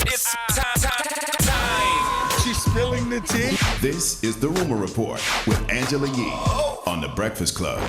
It's time. She's spilling the tea. This is The Rumor Report with Angela Yee on The Breakfast Club.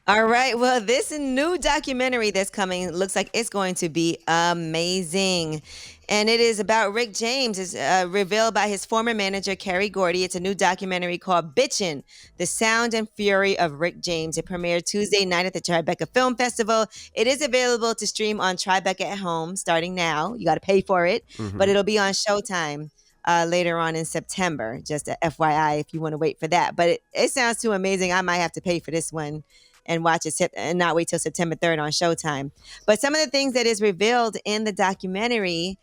All right. Well, this new documentary that's coming looks like it's going to be amazing. And it is about Rick James. It's revealed by his former manager, Kerry Gordy. It's a new documentary called Bitchin', The Sound and Fury of Rick James. It premiered Tuesday night at the Tribeca Film Festival. It is available to stream on Tribeca at home starting now. You got to pay for it, but it'll be on Showtime later on in September. Just a FYI if you want to wait for that. But it sounds too amazing. I might have to pay for this one and watch it and not wait till September 3rd on Showtime. But some of the things that is revealed in the documentary,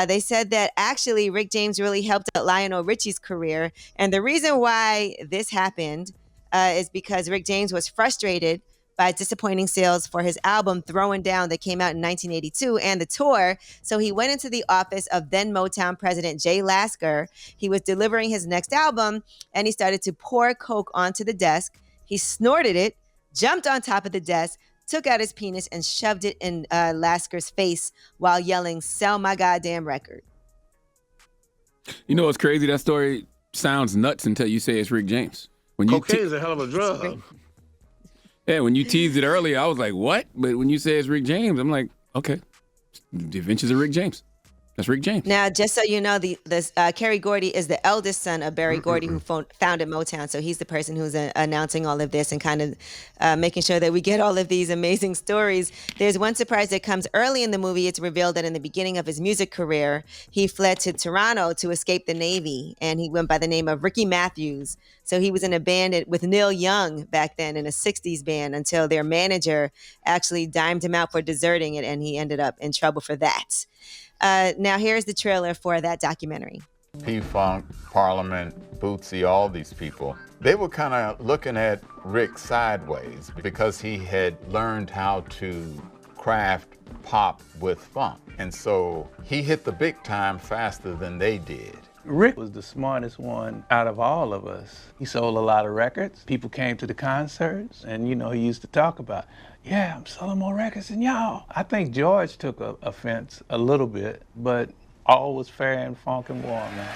they said that actually Rick James really helped out Lionel Richie's career. And the reason why this happened is because Rick James was frustrated by disappointing sales for his album Throwing Down that came out in 1982 and the tour. So he went into the office of then Motown president Jay Lasker. He was delivering his next album and he started to pour coke onto the desk. He snorted it, jumped on top of the desk, took out his penis and shoved it in Lasker's face while yelling, "Sell my goddamn record." You know what's crazy? That story sounds nuts until you say it's Rick James. When Cocaine is a hell of a drug. Yeah, when you teased it earlier, I was like, what? But when you say it's Rick James, I'm like, okay. The Adventures of Rick James. That's Rick James. Now, just so you know, Kerry Gordy is the eldest son of Berry Gordy, who founded Motown. So he's the person who's announcing all of this and kind of making sure that we get all of these amazing stories. There's one surprise that comes early in the movie. It's revealed that in the beginning of his music career, he fled to Toronto to escape the Navy, and he went by the name of Ricky Matthews. So he was in a band with Neil Young back then, in a 60s band, until their manager actually dimed him out for deserting it, and he ended up in trouble for that. Now, here's the trailer for that documentary. P-Funk, Parliament, Bootsy, all these people, they were kind of looking at Rick sideways because he had learned how to craft pop with funk. And so he hit the big time faster than they did. Rick was the smartest one out of all of us. He sold a lot of records. People came to the concerts, and he used to talk about, yeah, I'm selling more records than y'all. I think George took offense a little bit, but all was fair and funk and warm, man.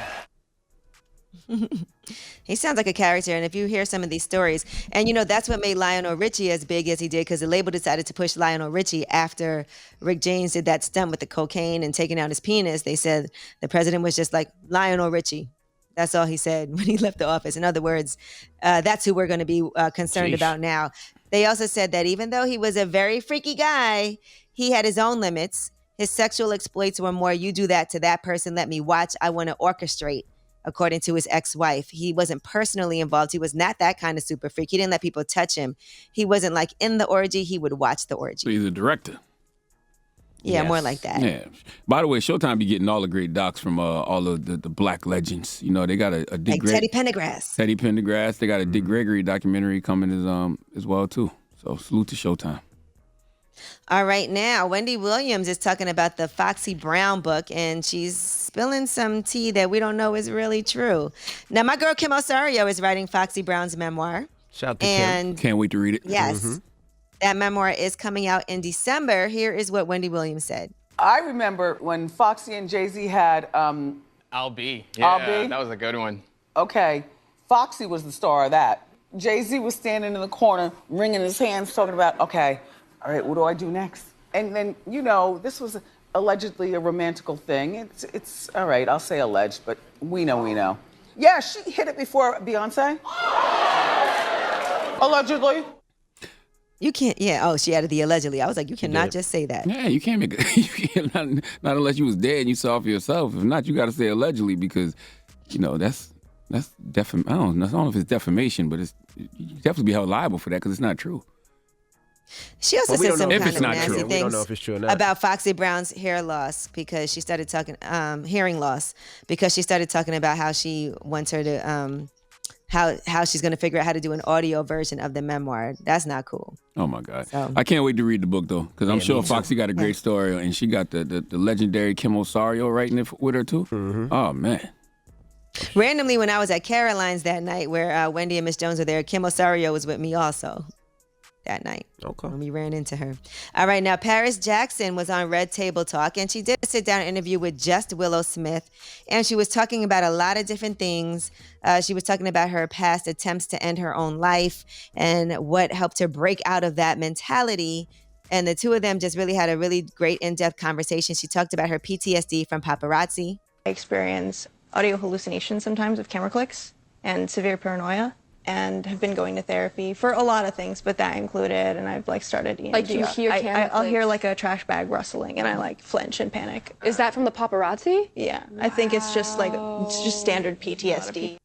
He sounds like a character, and if you hear some of these stories, and that's what made Lionel Richie as big as he did, because the label decided to push Lionel Richie after Rick James did that stunt with the cocaine and taking out his penis. They said the president was just like, Lionel Richie. That's all he said when he left the office. In other words, that's who we're going to be concerned about now. They also said that even though he was a very freaky guy, he had his own limits. His sexual exploits were more, you do that to that person, let me watch, I want to orchestrate. According to his ex-wife, he wasn't personally involved. He was not that kind of super freak. He didn't let people touch him. He wasn't like in the orgy. He would watch the orgy. So he's a director. Yeah, yes. More like that. Yeah. By the way, Showtime be getting all the great docs from all of the black legends. They got a Dick like Teddy Pendergrass. Teddy Pendergrass. They got a Dick Gregory documentary coming as well too. So salute to Showtime. All right, now Wendy Williams is talking about the Foxy Brown book, and she's spilling some tea that we don't know is really true. Now, my girl Kim Osario is writing Foxy Brown's memoir. Shout out to Kim. Can't wait to read it. Yes, that memoir is coming out in December. Here is what Wendy Williams said. I remember when Foxy and Jay-Z had I'll Be. Yeah, that was a good one. Okay, Foxy was the star of that. Jay-Z was standing in the corner, wringing his hands, talking about, okay, all right, what do I do next? And then, this was allegedly a romantical thing. It's all right, I'll say alleged, but we know. Yeah, she hit it before Beyonce. Allegedly. You can't, she added the allegedly. I was like, you cannot just say that. Yeah, you can't make it. Not unless you was dead and you saw it for yourself. If not, you got to say allegedly because, that's I don't know if it's defamation, but you definitely be held liable for that because it's not true. She also said some kind of nasty We don't know things if it's true or not. about Foxy Brown's hearing loss because she started talking about how she wants her to how she's going to figure out how to do an audio version of the memoir. That's not cool. Oh my God. So, I can't wait to read the book though because I'm sure Foxy got a great story and she got the legendary Kim Osario writing it with her too. Mm-hmm. Oh man. Randomly, when I was at Caroline's that night where Wendy and Miss Jones were there, Kim Osario was with me also. that night. Okay. When we ran into her. All right, now Paris Jackson was on Red Table Talk, and she did a sit-down interview with Just Willow Smith, and she was talking about a lot of different things. She was talking about her past attempts to end her own life and what helped her break out of that mentality. And the two of them just really had a really great in-depth conversation. She talked about her PTSD from paparazzi. I experience audio hallucinations sometimes of camera clicks and severe paranoia, and have been going to therapy for a lot of things, but that included, and I've started EMDR. Like you hear camera I'll hear clicks? a trash bag rustling and I flinch and panic. Is that from the paparazzi? Yeah, I think it's just standard PTSD.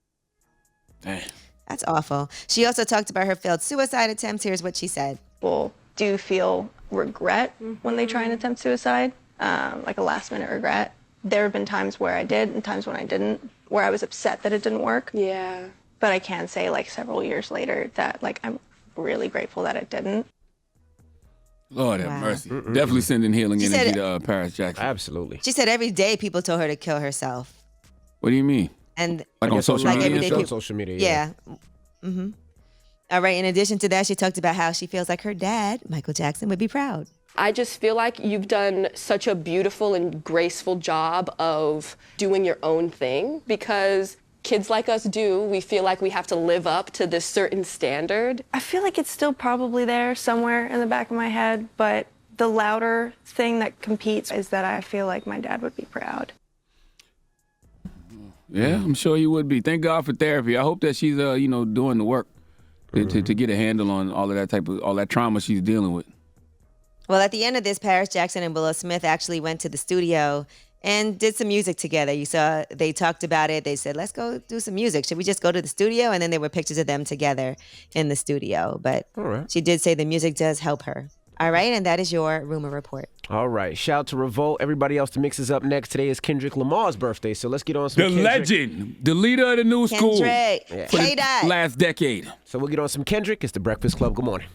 Dang. That's awful. She also talked about her failed suicide attempts. Here's what she said. People do feel regret when they try and attempt suicide, like a last minute regret. There have been times where I did and times when I didn't, where I was upset that it didn't work. Yeah. But I can say several years later that I'm really grateful that it didn't. Lord have mercy. Definitely sending healing energy to Paris Jackson. Absolutely. She said every day people told her to kill herself. What do you mean? And like on social media? Every day on social media, yeah. Mm-hmm. All right, in addition to that, she talked about how she feels like her dad, Michael Jackson, would be proud. I just feel like you've done such a beautiful and graceful job of doing your own thing, because kids like us we feel like we have to live up to this certain standard. I feel like it's still probably there somewhere in the back of my head, but the louder thing that competes is that I feel like my dad would be proud. Yeah, I'm sure you would be. Thank God for therapy. I hope that she's, doing the work to get a handle on all that trauma she's dealing with. Well, at the end of this, Paris Jackson and Willow Smith actually went to the studio and did some music together. You saw they talked about it. They said, let's go do some music. Should we just go to the studio? And then there were pictures of them together in the studio. But she did say the music does help her. All right, and that is your Rumor Report. All right, shout out to Revolt. Everybody else, the mix is up next. Today is Kendrick Lamar's birthday, so let's get on some Kendrick. Legend, the leader of the new school for the K-Dot. last decade. So we'll get on some Kendrick. It's the Breakfast Club. Good morning.